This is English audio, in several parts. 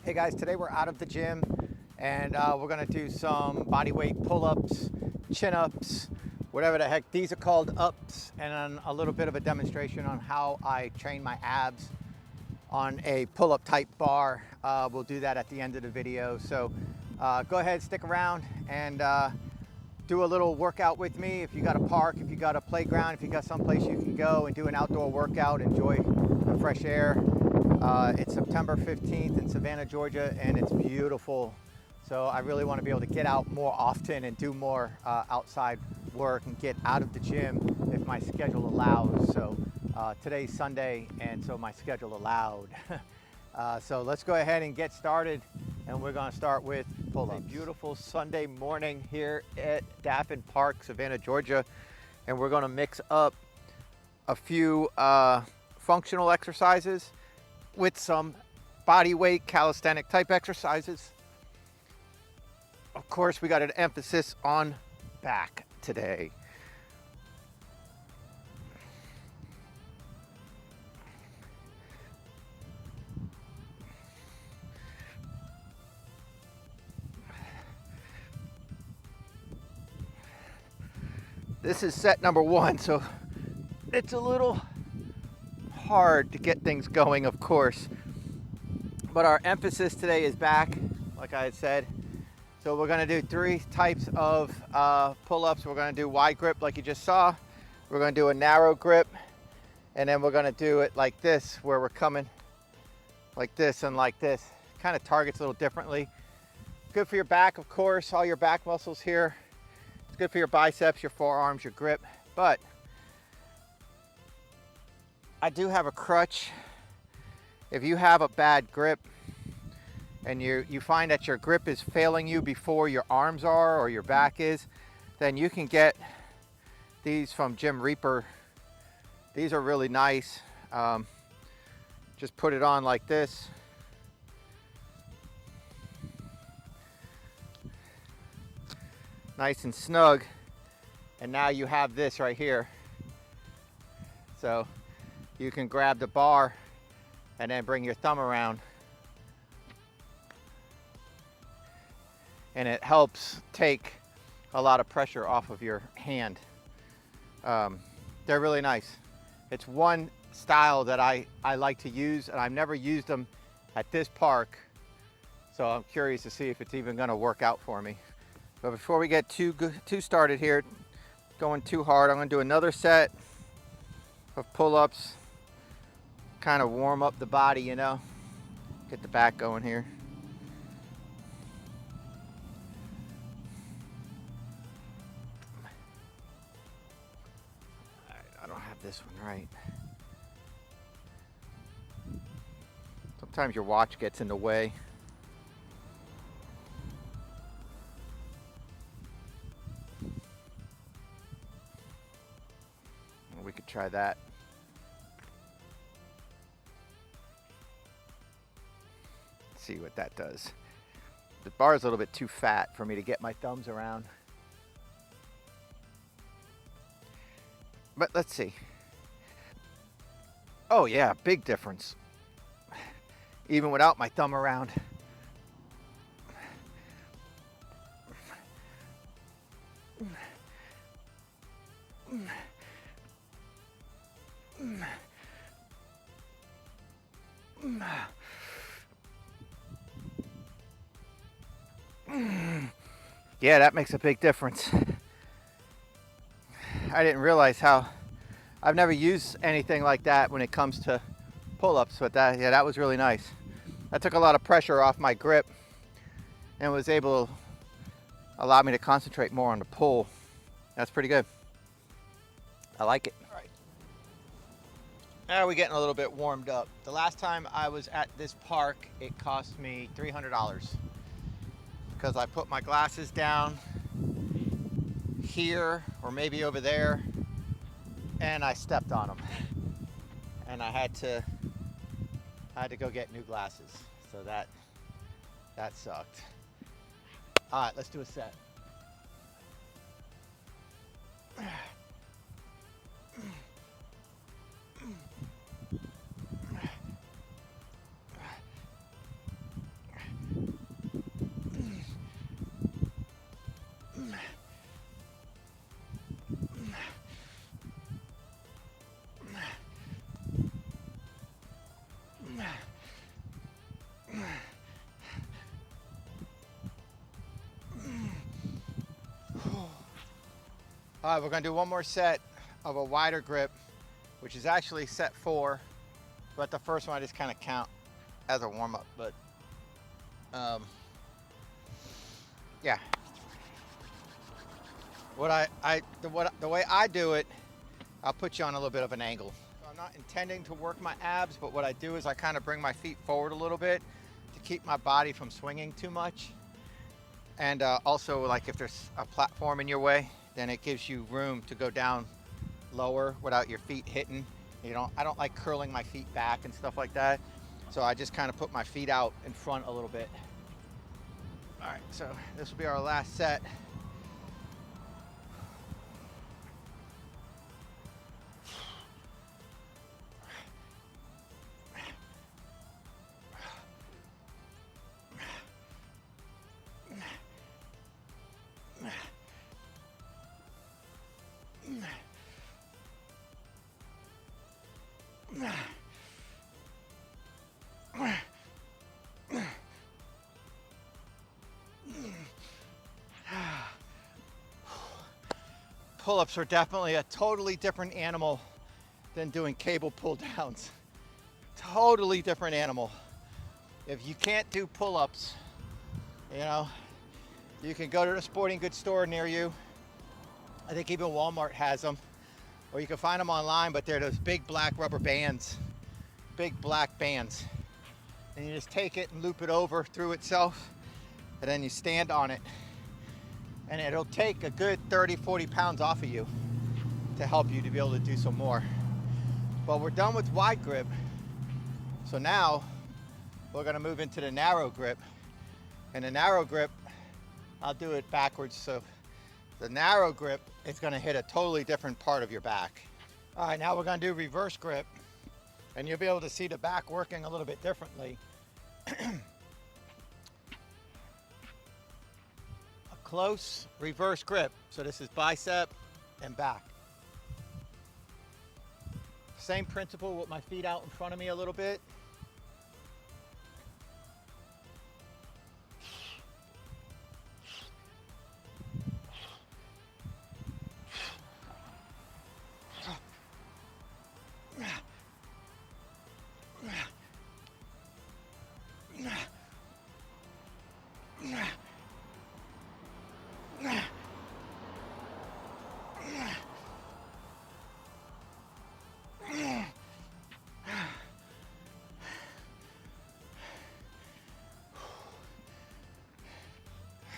Hey guys, today we're out of the gym and we're gonna do some body weight pull-ups, chin-ups, whatever the heck these are called, ups, and then a little bit of a demonstration on how I train my abs on a pull-up type bar. We'll do that at the end of the video. So go ahead, stick around and do a little workout with me. If you got a park, if you got a playground, if you got someplace you can go and do an outdoor workout, enjoy the fresh air. It's September 15th in Savannah, Georgia, and it's beautiful. So I really want to be able to get out more often and do more outside work and get out of the gym if my schedule allows. So today's Sunday, and so my schedule allowed. So let's go ahead and get started, and we're going to start with pull-ups. A beautiful Sunday morning here at Daffin Park, Savannah, Georgia, and we're going to mix up a few functional exercises with some body weight calisthenic type exercises. Of course, we got an emphasis on back today. This is set number one, so it's a little hard to get things going, of course, but our emphasis today is back, like I had said. So we're going to do 3 types of pull-ups. We're going to do wide grip like you just saw, we're going to do a narrow grip, and then we're going to do it like this, where we're coming like this and like this. Kind of targets a little differently. Good for your back, of course, all your back muscles here. It's good for your biceps, your forearms, your grip. But I do have a crutch. If you have a bad grip and you find that your grip is failing you before your arms are or your back is, then you can get these from Jim Reaper. These are really nice. Just put it on like this. Nice and snug. And now you have this right here. So you can grab the bar and then bring your thumb around, and it helps take a lot of pressure off of your hand. They're really nice. It's one style that I like to use, and I've never used them at this park, so I'm curious to see if it's even going to work out for me. But before we get too started here, going too hard, I'm going to do another set of pull-ups, kind of warm up the body, you know, get the back going here. All right, I don't have this one right. Sometimes your watch gets in the way. We could try that. See what that does. The bar is a little bit too fat for me to get my thumbs around. But let's see. Oh yeah, big difference. Even without my thumb around. Yeah, that makes a big difference. I didn't realize how, I've never used anything like that when it comes to pull-ups, but that was really nice. That took a lot of pressure off my grip and was able to allow me to concentrate more on the pull. That's pretty good. I like it. All right. Now we're getting a little bit warmed up. The last time I was at this park, it cost me $300 because I put my glasses down here or maybe over there and I stepped on them, and I had to go get new glasses, so that sucked. All right, let's do a set. All right, we're gonna do one more set of a wider grip, which is actually set 4, but the first one I just kind of count as a warm-up. But yeah, the way I do it, I'll put you on a little bit of an angle. So I'm not intending to work my abs, but what I do is I kind of bring my feet forward a little bit to keep my body from swinging too much. And also, like, if there's a platform in your way, then it gives you room to go down lower without your feet hitting. I don't like curling my feet back and stuff like that. So I just kind of put my feet out in front a little bit. All right, so this will be our last set. Pull-ups are definitely a totally different animal than doing cable pull downs. Totally different animal. If you can't do pull-ups, you can go to the sporting goods store near you. I think even Walmart has them, or you can find them online, but they're those big black rubber bands, big black bands. And you just take it and loop it over through itself, and then you stand on it. And it'll take a good 30, 40 pounds off of you to help you to be able to do some more. But we're done with wide grip. So now we're gonna move into the narrow grip. And the narrow grip, I'll do it backwards. So the narrow grip is gonna hit a totally different part of your back. All right, now we're gonna do reverse grip. And you'll be able to see the back working a little bit differently. Close reverse grip. So this is bicep and back. Same principle with my feet out in front of me a little bit.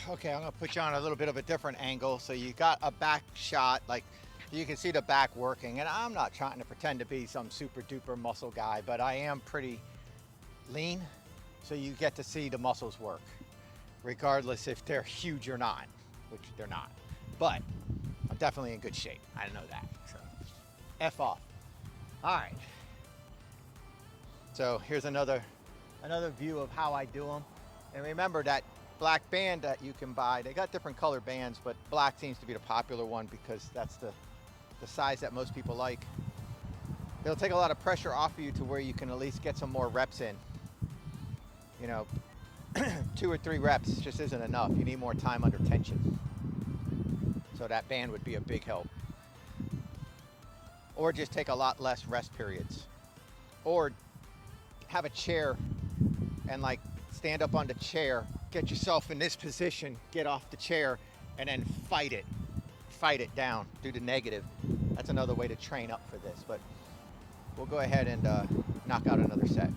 Okay, I'm gonna put you on a little bit of a different angle. So you got a back shot, like you can see the back working. And I'm not trying to pretend to be some super duper muscle guy, but I am pretty lean. So you get to see the muscles work, regardless if they're huge or not, which they're not. But I'm definitely in good shape. I know that, so F off. All right. So here's another view of how I do them. And remember that black band that you can buy, they got different color bands, but black seems to be the popular one because that's the size that most people like. It'll take a lot of pressure off of you to where you can at least get some more reps in. 2 or 3 reps just isn't enough. You need more time under tension. So that band would be a big help. Or just take a lot less rest periods. Or have a chair and like stand up on the chair, get yourself in this position, get off the chair, and then fight it down, do the negative. That's another way to train up for this, but we'll go ahead and knock out another set.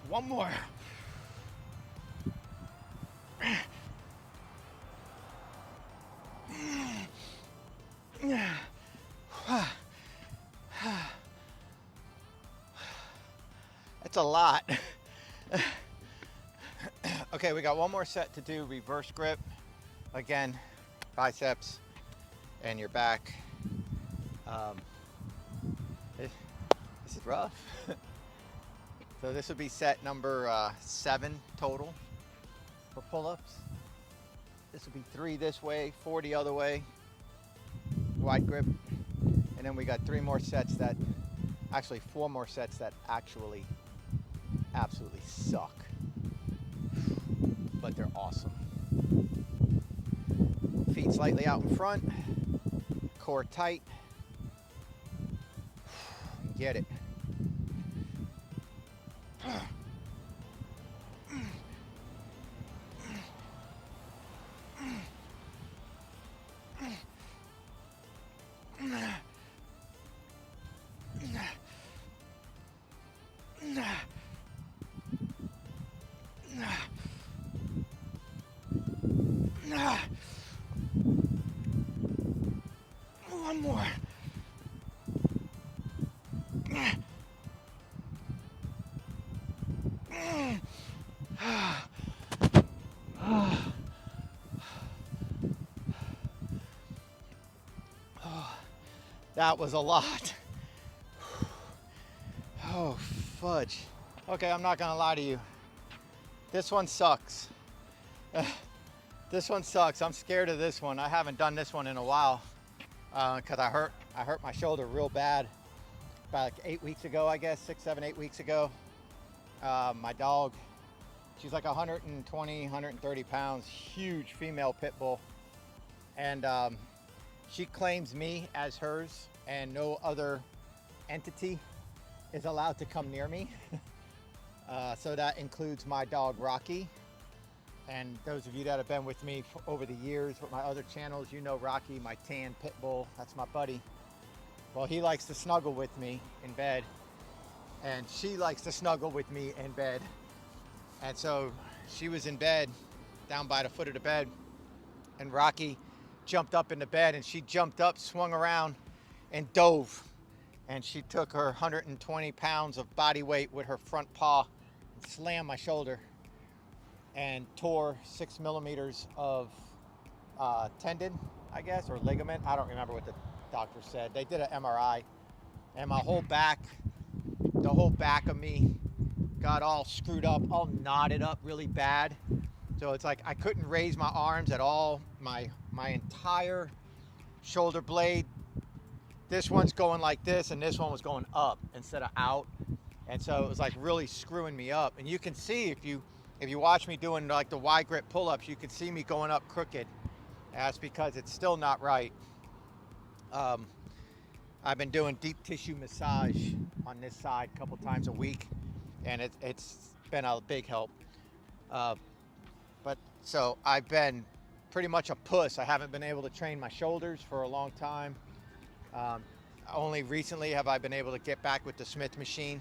One more. That's a lot. Okay, we got one more set to do. Reverse grip. Again, biceps and your back. This is rough. So this would be set number 7 total for pull-ups. This would be 3 this way, 4 the other way, wide grip. And then we got 3 more sets that, actually 4 more sets that actually absolutely suck. But they're awesome. Feet slightly out in front, core tight. Get it. One more. That was a lot. Oh, fudge. Okay, I'm not gonna lie to you. This one sucks. This one sucks. I'm scared of this one. I haven't done this one in a while because I hurt my shoulder real bad about like 8 weeks ago, I guess, 6, 7, 8 weeks ago. My dog, she's like 120, 130 pounds, huge female pit bull. And she claims me as hers, and no other entity is allowed to come near me. So that includes my dog Rocky. And those of you that have been with me over the years with my other channels, you know Rocky, my tan pit bull. That's my buddy. Well, he likes to snuggle with me in bed, and she likes to snuggle with me in bed. And so she was in bed, down by the foot of the bed, and Rocky jumped up in the bed, and she jumped up, swung around, and dove. And she took her 120 pounds of body weight with her front paw and slammed my shoulder and tore 6 millimeters of tendon, I guess, or ligament. I don't remember what the doctor said. They did an MRI, and my whole back, the whole back of me got all screwed up, all knotted up really bad. So it's like I couldn't raise my arms at all. My entire shoulder blade, this one's going like this, and this one was going up instead of out. And so it was like really screwing me up. And you can see if you watch me doing like the wide grip pull-ups, you can see me going up crooked. That's because it's still not right. I've been doing deep tissue massage on this side a couple times a week, and it's been a big help. But so I've been pretty much a puss. I haven't been able to train my shoulders for a long time. Only recently have I been able to get back with the Smith machine.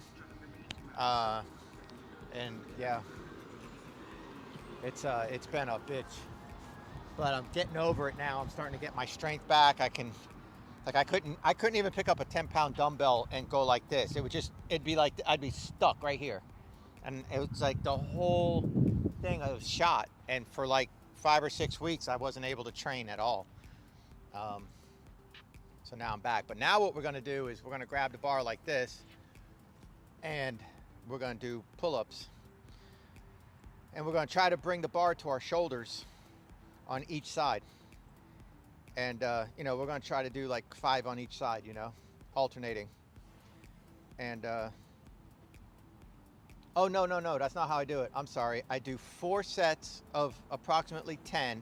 And yeah, it's been a bitch, but I'm getting over it now. I'm starting to get my strength back. I couldn't even pick up a 10-pound dumbbell and go like this. It'd be like I'd be stuck right here, and it was like the whole thing I was shot. And for like 5 or 6 weeks, I wasn't able to train at all. So now I'm back. But now what we're gonna do is we're gonna grab the bar like this, and we're gonna do pull-ups. And we're gonna try to bring the bar to our shoulders on each side. And you know, we're gonna try to do like 5 on each side, you know, alternating. And oh, no, that's not how I do it. I'm sorry. I do 4 sets of approximately 10,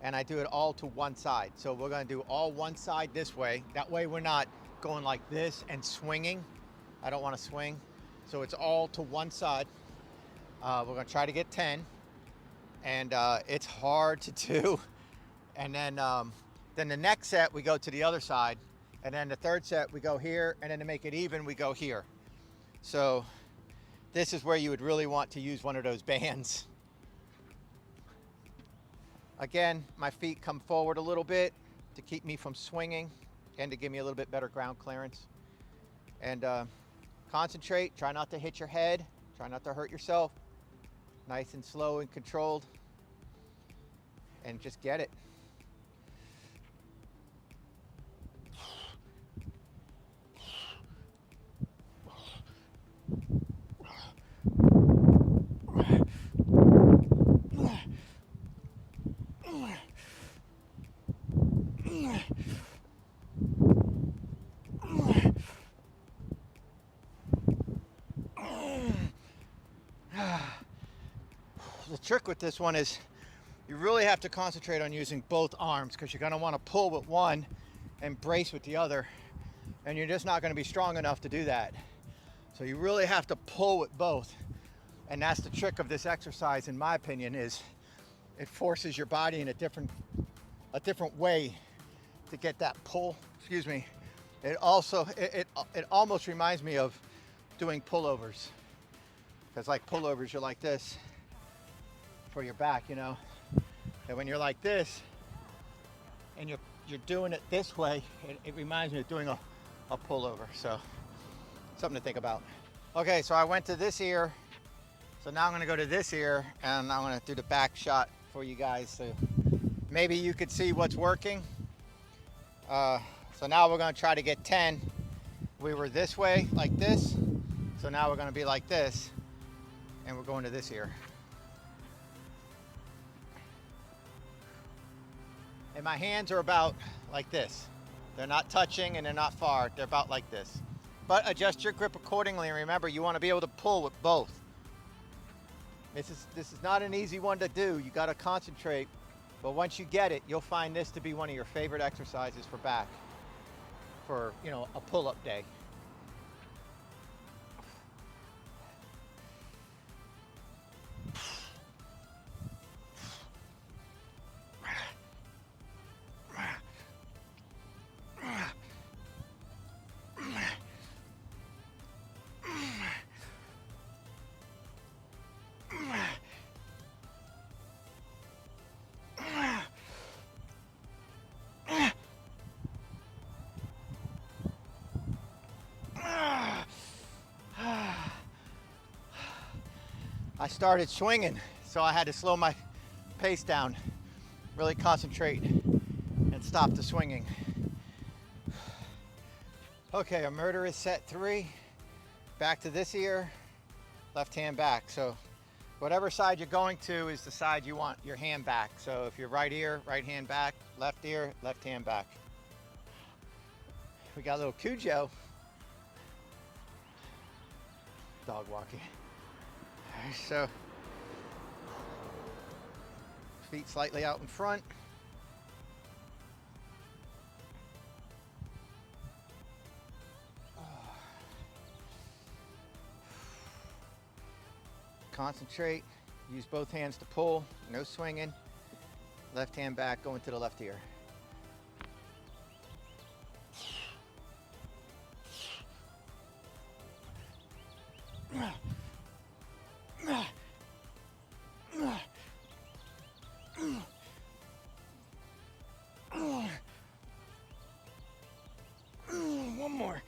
and I do it all to one side. So we're gonna do all one side this way. That way we're not going like this and swinging. I don't wanna swing. So it's all to one side. We're gonna try to get 10, and it's hard to do. And then the next set we go to the other side, and then the third set we go here, and then to make it even we go here. So this is where you would really want to use one of those bands. Again, my feet come forward a little bit to keep me from swinging and to give me a little bit better ground clearance. And concentrate, try not to hit your head, try not to hurt yourself. Nice and slow and controlled, and just get it. trick with this one is you really have to concentrate on using both arms, because you're going to want to pull with one and brace with the other, and you're just not going to be strong enough to do that. So you really have to pull with both, and that's the trick of this exercise, in my opinion, is it forces your body in a different way to get that pull. Excuse me. It also it almost reminds me of doing pullovers, because like pullovers, you're like this for your back, you know. And when you're like this and you're doing it this way, it reminds me of doing a pullover. So something to think about. Okay, so I went to this ear, so now I'm going to go to this ear, and I'm going to do the back shot for you guys, so maybe you could see what's working. So now we're going to try to get 10. We were this way, like this, so now we're going to be like this, and we're going to this ear. And my hands are about like this. They're not touching and they're not far. They're about like this. But adjust your grip accordingly, and remember, you want to be able to pull with both. This is not an easy one to do. You got to concentrate. But once you get it, you'll find this to be one of your favorite exercises for back, for, you know, a pull-up day. I started swinging, so I had to slow my pace down, really concentrate, and stop the swinging. Okay, a murderous set 3. Back to this ear, left hand back. So whatever side you're going to is the side you want your hand back. So if you're right ear, right hand back, left ear, left hand back. We got a little Cujo. Dog walking. All right, so feet slightly out in front. Concentrate, use both hands to pull, no swinging. Left hand back, going to the left ear. One more.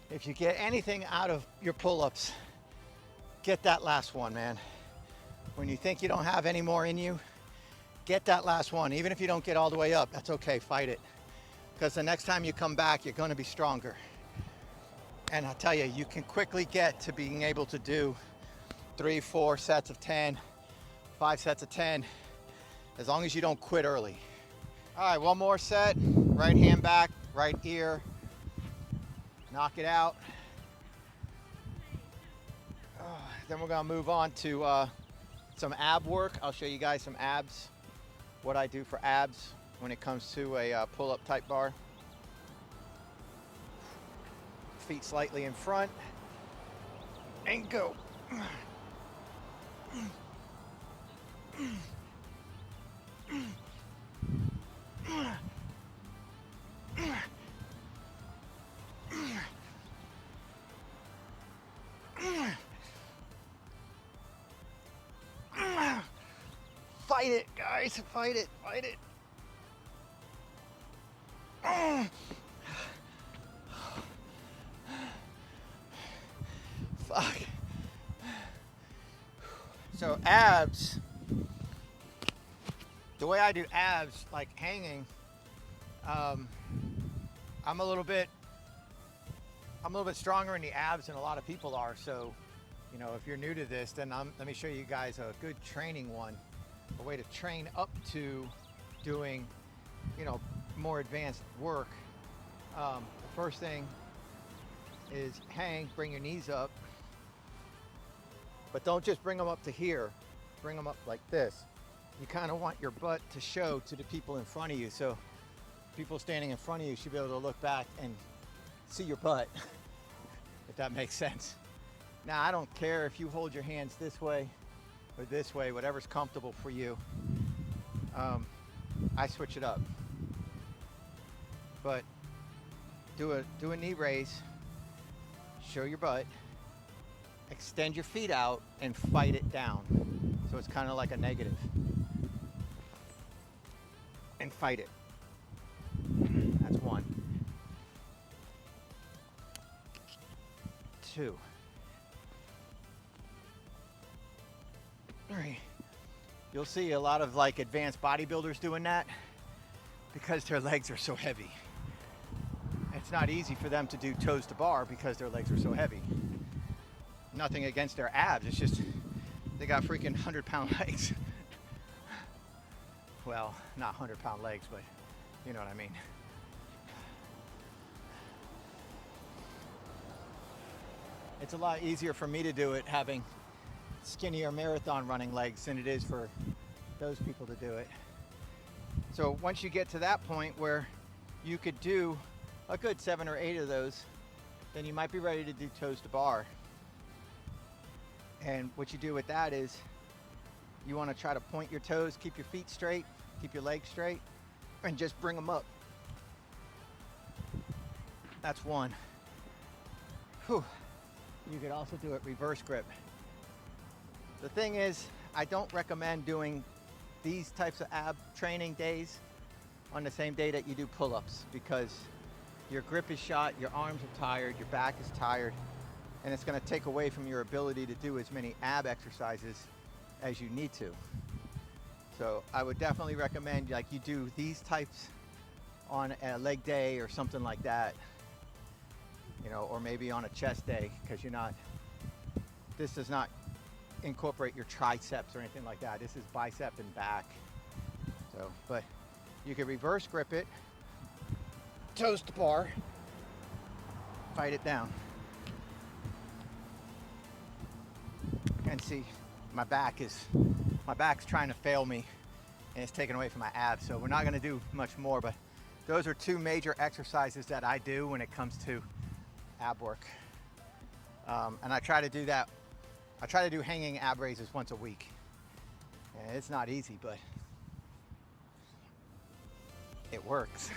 If you get anything out of your pull-ups, get that last one, man. When you think you don't have any more in you, get that last one. Even if you don't get all the way up, that's okay, fight it. Because the next time you come back, you're gonna be stronger. And I'll tell you, you can quickly get to being able to do 3, 4 sets of 10, 5 sets of 10, as long as you don't quit early. All right, one more set. Right hand back, right ear. Knock it out. Then we're gonna move on to some ab work. I'll show you guys some abs, what I do for abs when it comes to a pull-up type bar. Feet slightly in front, and go. Fight it, guys, fight it, fight it. Fuck. So abs, the way I do abs, like hanging, I'm a little bit stronger in the abs than a lot of people are. So, you know, if you're new to this, then let me show you guys a good training one, a way to train up to doing more advanced work, the first thing is hang, bring your knees up, but don't just bring them up to here, bring them up like this. You kind of want your butt to show to the people in front of you, so people standing in front of you should be able to look back and see your butt, if that makes sense. Now, I don't care if you hold your hands this way or this way, whatever's comfortable for you. I switch it up. But do a knee raise, show your butt, extend your feet out, and fight it down. So it's kind of like a negative. And fight it. That's 1. 2. 3. You'll see a lot of like advanced bodybuilders doing that because their legs are so heavy. It's not easy for them to do toes to bar because their legs are so heavy. Nothing against their abs, it's just they got freaking 100-pound legs. Well, not 100-pound legs, but you know what I mean. It's a lot easier for me to do it having skinnier marathon running legs than it is for those people to do it. So once you get to that point where you could do a good 7 or 8 of those, then you might be ready to do toes to bar. And what you do with that is you want to try to point your toes, keep your feet straight, keep your legs straight, and just bring them up. That's 1. Whew. You could also do it reverse grip. The thing is, I don't recommend doing these types of ab training days on the same day that you do pull-ups, because your grip is shot, your arms are tired, your back is tired, and it's going to take away from your ability to do as many ab exercises as you need to. So I would definitely recommend like you do these types on a leg day or something like that, or maybe on a chest day, because this does not incorporate your triceps or anything like that. This is bicep and back. So, but you can reverse grip it, toes to bar, fight it down. And see, my back's trying to fail me and it's taken away from my abs. So we're not gonna do much more, but those are 2 major exercises that I do when it comes to ab work. And I try to do that. I try to do hanging ab raises once a week. And it's not easy, but it works.